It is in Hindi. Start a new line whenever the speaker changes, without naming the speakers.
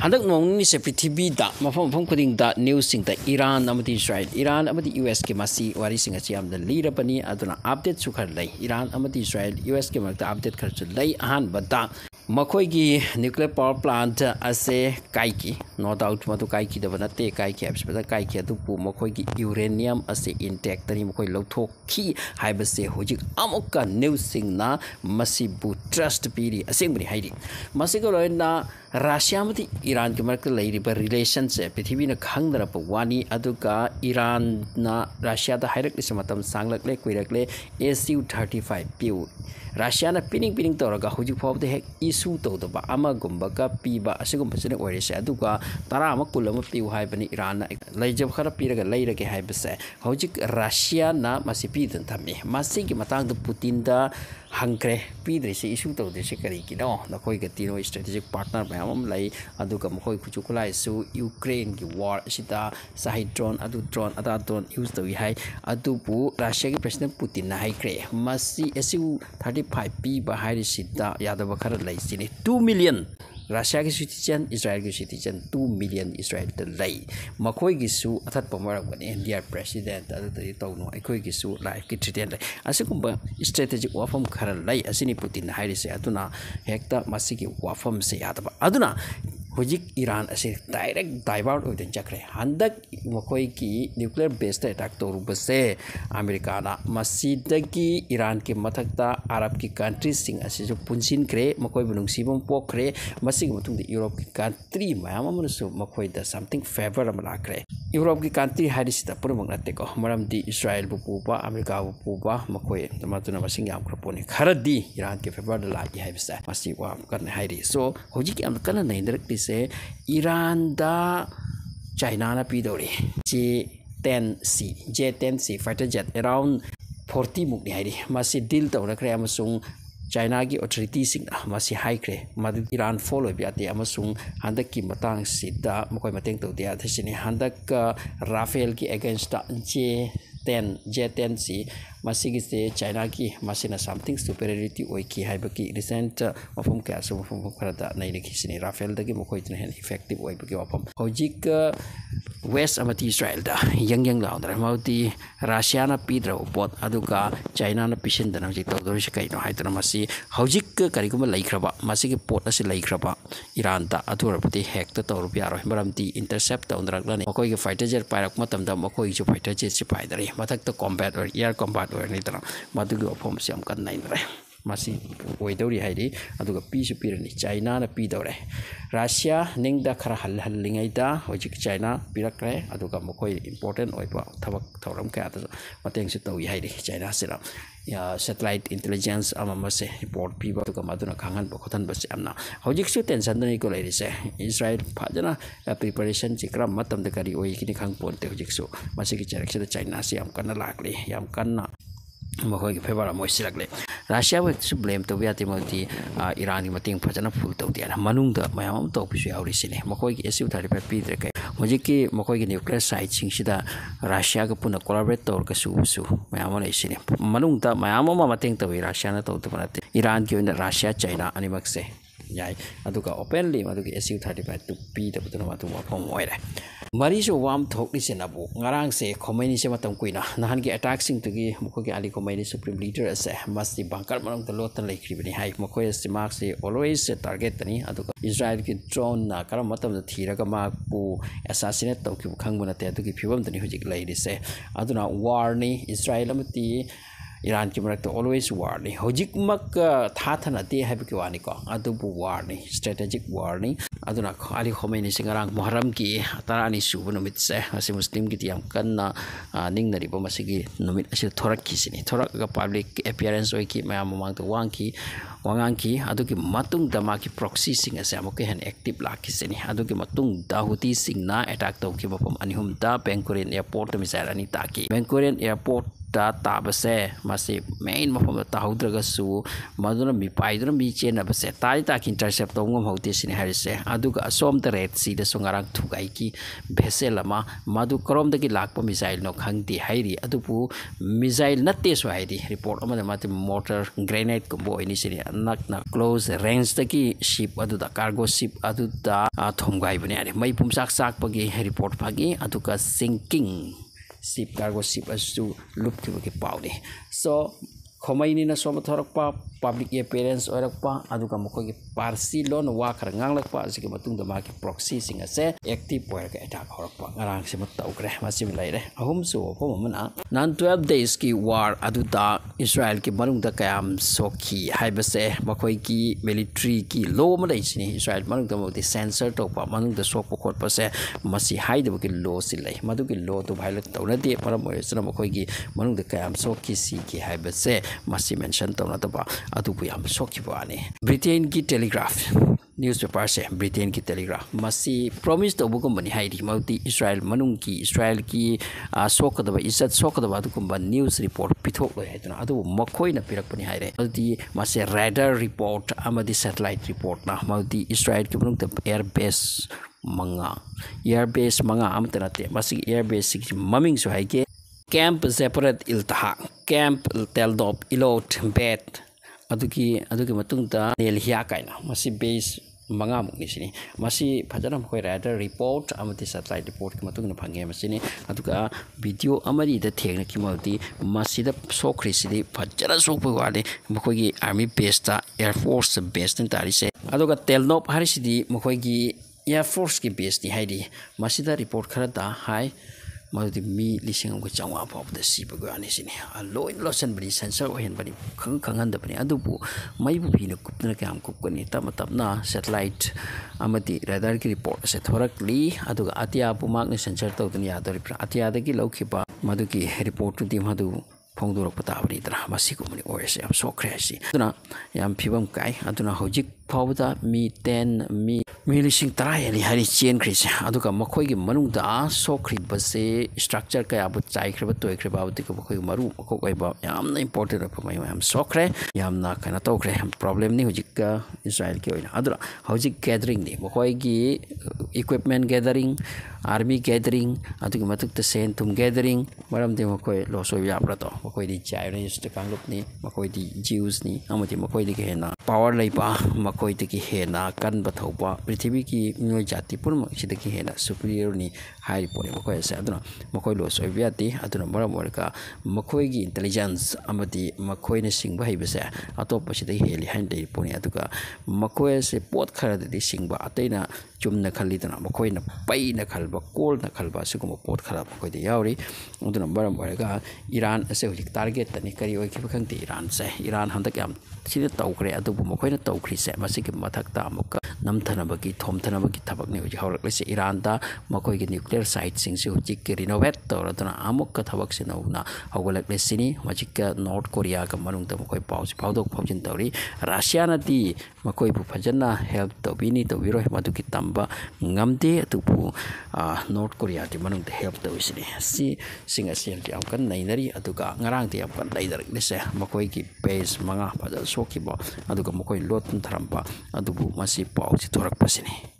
हंदक नोंगनी से पृथ्वी दा मफम मफम खुदिंग दा न्यूज़ सिंग दा ईरान अमदी इस्राइल ईरान अमदी यूएस के मसी वारी सिंग अछि आमदा लीरपनी अदुना अपडेट सुखर लै ईरान अमदी इस्राइल यूएस के मरता अपडेट खर्च लै अहान बदा मखोइगी न्यूक्लियर पावर प्लांट असे काइकी नो डाउट मधु काइकी दब नते काइकी हाइबसबदा काइकी अदुपु मखोइगी यूरेनियम असे इंटैक्ट तनी मखोइ लौथोखी हाइबसे होजिक अमुक्का न्यूज़ सिंग ना मसीबु ट्रस्ट पीरी असेंबरी हाइरी मसिगो लोइना रशिया मती ईरान के मरक लैरिबा रिलेशन से पृथ्वी न खंगदरप वानी अदुगा ईरान ना रशिया दा हाइरक मतम सांगलकले कुइरकले SU-35 पिउ रशिया न पिनिंग तौरगा हुजिक फावदे हेक इशू तौदबा अमगुंबका पीबा असिगुंबसने ओइरेसे अदुगा तरा अम कुल अम पिउ हाइबनी ईरान लैजब खरा पीरगा लैरगे हाइबसे हुजिक रशिया ना मसि पीदन थम्मी मसिगी मतांग द पुतिन दा हंग्रे पीद्रेसे इशू तौदेसे करिगिनो नखोइ गतिनो स्ट्रेटेजिक पार्टनर मैम लै अदुगा मखोइ खुचुकुलाइसु यूक्रेन की वार असिदा साहि ड्रोन अदु ड्रोन अदा ड्रोन यूज तौइ हाइ अदुबु रशिया की प्रेसिडेंट पुतिन ना हाइक्रे मसि SU-35 पीबा हाइरिसिदा यादव खरा लैसिने 2 मिलियन रशिया की सिटीजन इस्राएल की सिटीजन 2 मिलियन इस्राएल द लै मखोइ गिसु अथत पमरगने इंडिया प्रेसिडेंट अदुदि तौनो अखोइ गिसु लाइफ की थ्रेट लै असिकुंबा स्ट्रेटेजिक वाफम खरा लै असिनि पुतिन हाइरिसे अदुना हेक्ता मसिगी वाफम से यादव अदुना हुजिक ईरान असे डायरेक्ट डाइवर्ट होइदन चक्रे हंदक मखोइ की न्यूक्लियर बेस ता अटैक तौरुबसे अमेरिका ना मसिदगी ईरान के मथकता अरब की कंट्रीज सिंग असे जो पुनसिनख्रे मखोइ बुनुंगसिबम पोखरे मसिग मतुंग यूरोप की कंट्री मयाम अमनसु मखोइ दा समथिंग फेवर अम लाखरे यूरोप की कंट्री हारिसिदा पुरमक नतेको मरमदी इस्राएल बु पुबा अमेरिका बु पुबा मखोइ तमातुना मसिंग याम खरपोनि खरदी ईरान के फेवर दा लागी हाइबसा मसि वा करने हाइरी सो हुजिक अम कन नैदरक से ईरान दा चाइना ना पीदौरी J-10C फाइटर जेट अराउंड 40 मुक्नि हाइरी मसि डील तौरखरे अमसुंग चाइना की ऑथोरिटी सिंग मसि हाइक्रे मदु ईरान फॉलो बियाते अमसुंग हंदक की मतंग सिदा मकोइ मतंग तौदे आथसिने हंदक राफेल की अगेंस्ट J-10C मसिगिसे चाइना की मसिना समथिंग सुपेरियरिटी ओइकी हाइबकी रिसेंट मफम क्यासु मफम खरदा नैरिखिसिने राफेल दगी मखोइतना हेन इफेक्टिव ओइबकी वफम हौजिक वेस्ट अमती इस्राएल दा यंग लाउदर मौती रशिया ना पीद्र पोत अदुगा चाइना ना पिसिनदना हौजिक तौदोरिसे कइनो हाइतना मसि हौजिक करिगुम लैख्रबा मसिगे पोत असे लैख्रबा ईरान दा अथुरबती हेक त तौरु यारो मरमती इंटरसेप्ट तौदरगलाने मखोइगे फाइटर जेट पाइरक मतमदा मखोइजु फाइटर जेट से पाइदरे मथक कॉम्बैट और एयर कॉम्बैट और नितना मदुगी वफम से हम कन नाइनरे मसी ओइदौरी हाइरी अदुगा पीसु पीरनी चाइना ना पीदौरे रशिया निंगदा खरा हल्लिङैदा होजिक चाइना पिरक्रे अदुगा मखोइ इम्पोर्टेंट ओइबा थबक थौरम का मतंगसु तौइ हाइरी चाइना सिरा सैटेलाइट इंटेलिजेंस अममसे रिपोर्ट पीबा अदुगा मदुना खांगन बखथन बसे amna होजिकसु टेंशन दनि को लैरिसे इस्राएल फाजना प्रिपरेशन चिक्रा मतम द करी ओइ किनि खांग पोन्ते होजिकसु मसिगी डायरेक्शन चाइना से याम कन्ना लाक्ले याम कन्ना मखोइ फेवर मोइसिलकले रशिया वेक्सु ब्लेम तो बियाते मोती ईरान की मतिंग फजना फुल तो दिया मनुंग द मयाम तो पिसु यावरिसिने मखोइ की SU-35 पीद्रे कै होजिकी मखोइ की न्यूक्लियर साइट सिंगसिदा रशिया का पुना कोलैबोरेट तौर कसु मयाम लेसिने मनुंग द मयाम मतिंग तो रशिया ना तो बनते ईरान की रशिया चाइना अनिमक से याई अदुगा ओपनली मदुगी SU-35 टू पी दबदुना मदु वफम ओइरे मरीसु वाम थोकलिसे Nabu ngarang se khomeini se matam kuina nahan ki attack sing tugi mukho ki ali khomeini supreme leader ase masti bankar manong the lot lai kribani hai mukho se mark se always target tani aduga israel ki drone na karam matam da thiraga ma pu assassinate to ki khangbu na te adugi phibam tani hujik lai rise aduna war ni israel amati Iran की मरक ऑलवेज वार नहीं होजिक मक था नते है वानी को अदुबु वार नहीं स्ट्रेटेजिक वार नहीं अदुना अली खोमेनी सिंगरांग मुहर्रम की तरानी सुब नुमित से असे मुस्लिम की तियाम कन्ना निंगनरिबो मसिगी नुमित असे थोरक खिसिनी थोरक का पब्लिक अपीयरेंस ओइ की मया ममांग तो वांग की अदुगी मतुंग दमा की प्रॉक्सी सिंग असे अमुके हेन एक्टिव लाखिसिनी अदुगी मतुंग दाहुती सिंग ना अटैक तो की बफम अनिहुम दा बेंकुरिन एयरपोर्ट मिसाइल अनि ताकी बेंकुरिन एयरपोर्ट दा ताबसे मासे मेन मफम ताहुद्रगसु मदुना मी पाइदुना मी चेनबसे ताई ताकि इंटरसेप्ट तौंगम हौते सिने हारिसे अदुगा असोम द रेड सी द सोंगारांग थुगाई की भेसेल अमा मदु करोम दगी लाकप मिसाइल नो खंगति हाइरि अदुपु मिसाइल नत्ते सो हाइरि रिपोर्ट अमदा माते मोटर ग्रेनेड को बोइनि सिने नकना क्लोज रेंज दगी शिप अदुदा कार्गो शिप अदुदा थोमगाई बने आरे मै पुमसाक साक पगी रिपोर्ट फगी अदुगा सिंकिंग शिप कार्गो शिप असु लुप की पाउने सो खोमैनी ना सोम थरकपा पब्लिक अपीयरेंस ओरकपा अदुगा मखोगी पारसी लोन वा खर nganglakpa asiki matung da maki proxy sing ase active power ka attack horokpa ngarang se matawkre masim laire ahum su opom mana nan 12 days ki war aduda Israel ki manung da kayam sokhi haibase makhoi ki military ki law ma dai chini Israel manung da modi censor tokpa manung da sokpa khotpa se masi haidaba ki law silai madu ki law to violate tawna de param oisna makhoi ki manung da kayam sokhi si ki haibase masi mention tawna taba अदुबु yam सोखिबाने Britain की टेलीग्राफ न्यूज़पेपर से ब्रिटेन की टेलीग्राफ मसी प्रॉमिस तबुगुम्बनि हाइरि मौति इस्राएल की सोकदबा इज्जत सोकदबा अदुगुम्बा न्यूज़ रिपोर्ट पिथोक लय हाइदना अदु मखोइना पिरकपनि हाइरे मौति मसे रेडार रिपोर्ट अमदि सैटेलाइट रिपोर्ट ना मौति इस्राएल की मनुंग एयर बेस मंगा अमतनाते मसी एयर बेस की ममिंग सो हाइके कैंप जेपरेट इल्तहा कैंप टेलडोप इलोट बेट अदुकी मतुंगता नेलहिया काइना मसी बेस मंगा मुकनी सिनी मसी फजना मखोय राइडर रिपोर्ट अमति सैटेलाइट रिपोर्ट की मतुंग न फंगे मसिनी अदुका वीडियो अमरी द थेंगना की मौती मसीदा सोखरि सिदी फजना सोखप वाले मखोयगी आर्मी बेस ता एयर फोर्स बेस न तारिसे अदुका टेलनोप हारिसिदी मखोयगी एयर फोर्स की बेस नि हाइदी मसीदा रिपोर्ट खरा दा हाई मदुदी मी लिसिंग को चांवा फावदा सिबगो आनिसिनी लोइन लोसन बनी सेंसर ओहेन बनी खंगन बनी अदुबु मैबु फिन कुपना काम कुपकनी तम तमना सैटेलाइट अमति राडार की रिपोर्ट से थोरकली अदुगा अतिया पुमाक ने सेंसर तौदनी यादरी अतिया दगी लौखिबा मदुकी रिपोर्ट दी मदु फोंदोरक पताबनी तरा मसिकुमनि ओयसे हम सोखरेसी अदुना याम फिबम काई अदुना होजिक फावदा मी 10 मी लिसिंग तरा हेली हारि चेन खरिसे अदुगा मखोयगी मनुंगदा सोखरिबसे स्ट्रक्चर कया बु चाइखरबा तोयखरबा अबदिको मखोय मरु मखो ओइबा यामना इंपोर्टेंट अप मै हम सोखरे यामना कना तोखरे हम प्रॉब्लम नि होजिक इस्राएल की ओइना अदुरा होजिक गैदरिंग नि मखोयगी इक्विपमेंट गैदरिंग आर्मी गैदरिंग अदुगी मतुक सेन तुम गैदरिंग मरम दे मखोय लॉस ओइ याब्रा तो मखोय दि चाइनीज कांगलुपनी मखोय दि ज्यूस नि अमति मखोय दि हेना पावर लैपा मखोय दि हेना कन बथौपा पृथ्वी की मियोय जाति पुरम सिदकी हेना सुपीरियर नि हाई पोने मखोय से अदुना मखोय लॉस ओइ बियाति अदुना मरम ओरका मखोय की इंटेलिजेंस अमति मखोय ने सिंगबा हिबसे अतोप सिदकी हेली हाइन दे पोने अदुका मखोय से पोत खरा दि सिंगबा अतैना चुमना खलिदना मखोयना पैना खलबा कोलना खलबा सिगुम पोत खरा मखोयदि यावरी उदुना मरम ओरका ईरान से हुजिक टारगेट तनि करी ओइखिबा खंगति ईरान हंदक याम सिने तौखरे अदुबु मखोयना तौखरि से मसिके मथकता अमुक नमथनबगी थोमथनबगी थबकने हुजिक हौरकलेसे ईरान दा मखोयगी न्यूक्लियर साइट सिंग से हुजिक रिनोवेट तौरदना अमुक थबक से नौना हौगलकलेसिनी मजिक नॉर्थ कोरिया का मनुंग द मखोय पाउस फाउदोक फाउजिन तौरी रशिया नदी मखोय बु फजना help तौबिनी तौबिरो मदुकी तंबा ngamde atupu North Korea ti manung help tawsini si singa sial ti amkan nainari aduga ngarang ti amkan laidar lese makoi ki base manga pada soki ba aduga makoi lot tharampa adubu masi pau si thorak pasini